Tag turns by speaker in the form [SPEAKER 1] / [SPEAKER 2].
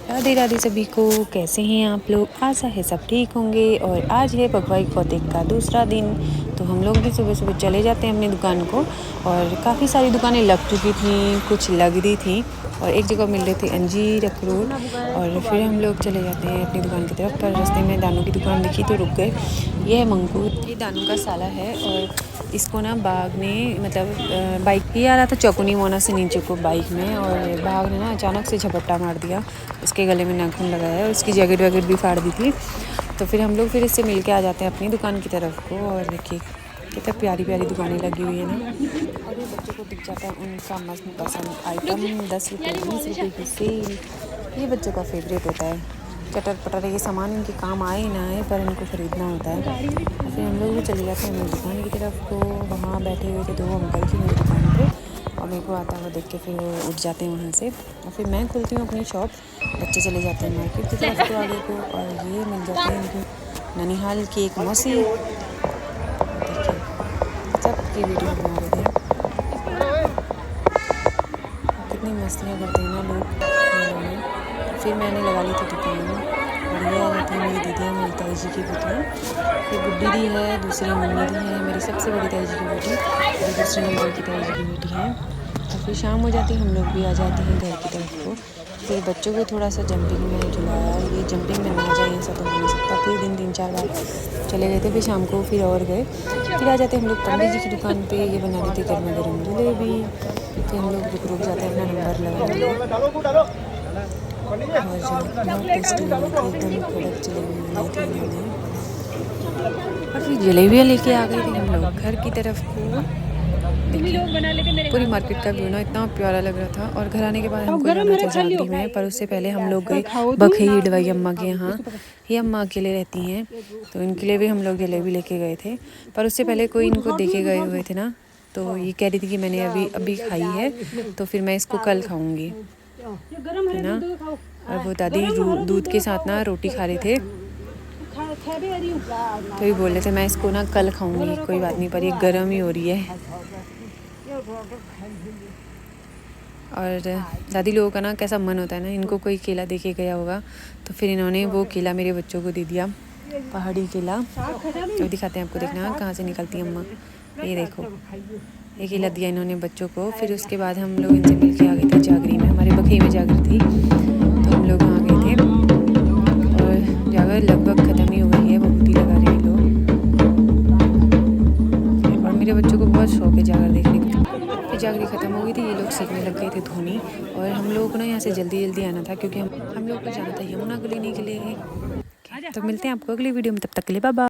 [SPEAKER 1] राधे राधे सभी को। कैसे हैं आप लोग? आशा है सब ठीक होंगे। और आज है भगवाई कौतिक का दूसरा दिन, तो हम लोग भी सुबह सुबह चले जाते हैं अपनी दुकान को। और काफ़ी सारी दुकानें लग चुकी थी, कुछ लग रही थी और एक जगह मिल रही थी अंजीर अखरोट। और फिर हम लोग चले जाते हैं अपनी दुकान की तरफ। पर रास्ते में दानू की दुकान दिखी तो रुक गए। ये है मंकू, ये दानू का साला है। और इसको ना बाघ ने मतलब बाइक ही आ रहा था चौकुनी मोना से नीचे को बाइक में, और बाघ ने ना अचानक से झपट्टा मार दिया। उसके गले में नाखून लगाया है और उसकी जैकेट वैकेट भी फाड़ दी थी। तो फिर हम लोग फिर इससे मिल के आ जाते हैं अपनी दुकान की तरफ को। और देखिए कितना प्यारी प्यारी दुकानें लगी हुई है ना। और ये बच्चों को दिख जाता है उनका मस्त पसंद आइटम। 10 रुपये 20 रुपये की सेल, ये बच्चों का फेवरेट होता है। चटर पटर ये सामान इनके काम आए ना आए पर इनको ख़रीदना होता है। फिर हम लोग भी चले जाते हैं मेरी दुकान की तरफ को। वहाँ बैठे हुए थे 2 अंकल जी मेरी दुकान पे, और मेरे को आता हुआ देख के फिर वो उठ जाते हैं वहाँ से। और फिर मैं खुलती हूँ अपनी शॉप, बच्चे चले जाते हैं मार्केट की तरफ को आगे को। और ये मिल जाते हैं इनकी ननिहाल की एक मौसी। देखिए सबकी वीडियो बना रहे थे, कितनी मस्तियाँ करते हैं ना लोग मेलों में। फिर मैंने लगा ली थी दुकान में। और ये आ जाती है मेरी दीदी है, मेरी ताई जी की बेटी। ये गुड्डी दी है, दूसरी मम्मी दी है, मेरी सबसे बड़ी ताई जी की बेटी, और दूसरे नंबर की ताई जी की बेटी है। और फिर शाम हो जाती है, हम लोग भी आ जाते हैं घर की तरफ को। फिर बच्चों को थोड़ा सा जंपिंग में झुलाया। ये जंपिंग में ना जाए ऐसा तो हो नहीं सकता। फिर दिन 3-4 बार चले गए थे। फिर शाम को फिर और गए। फिर आ जाते हैं हम लोग पंडित जी की दुकान पे। ये बना रहे थे गर्मा गर्म जलेबी। फिर हम लोग रुक जाते हैं अपना नंबर लगाने। और बहुत टेस्टी बनी थी, एकदम कड़क जलेबी बनाई थी इन्होंने। और फिर जलेबियाँ लेके आ गए थे हम लोग घर की तरफ को। देखिए पूरी मार्केट का व्यू ना इतना प्यारा लग रहा था। और घर आने के बाद हमको जाना था जागरी में, पर उससे पहले हम लोग गए बखई डवाई अम्मा के यहाँ। ये अम्मा अकेले रहती हैं, तो इनके लिए भी हम लोग जलेबी लेके गए थे। पर उससे पहले कोई इनको देखे गए हुए थे ना, तो ये कह रही थी कि मैंने अभी खाई है तो फिर मैं इसको कल खाऊंगी, है ना। और वो दादी दूध के साथ ना रोटी खा रहे थे, तो ये बोल रहे थे मैं इसको ना कल खाऊंगी, कोई बात नहीं, पर ये गर्म ही हो रही है। और दादी लोगों का ना कैसा मन होता है ना, इनको कोई केला देके गया होगा तो फिर इन्होंने वो केला मेरे बच्चों को दे दिया, पहाड़ी केला। तो दिखाते हैं आपको, देखना कहाँ से निकलती है अम्मा। ये देखो ये केला दिया इन्होंने बच्चों को। फिर उसके बाद हम लोग इनसे मिल के आ गए थे जागरी में। हमारे बखई में जागरी थी तो हम लोग आ गए थे। और जागर लगभग ख़त्म ही हो गई है, बहुत ही लगा रहे हैं लोग। और मेरे बच्चों को बहुत शौक है जागर देखने का। फिर जागरी ख़त्म हो गई थी, ये लोग सीखने लग गए थे धोनी। और हम लोग को ना यहाँ से जल्दी जल्दी आना था क्योंकि हम लोग को जाना था यमुना को लेने के लिए। तो मिलते हैं आपको अगली वीडियो में, तब तक के लिए बाय बाय।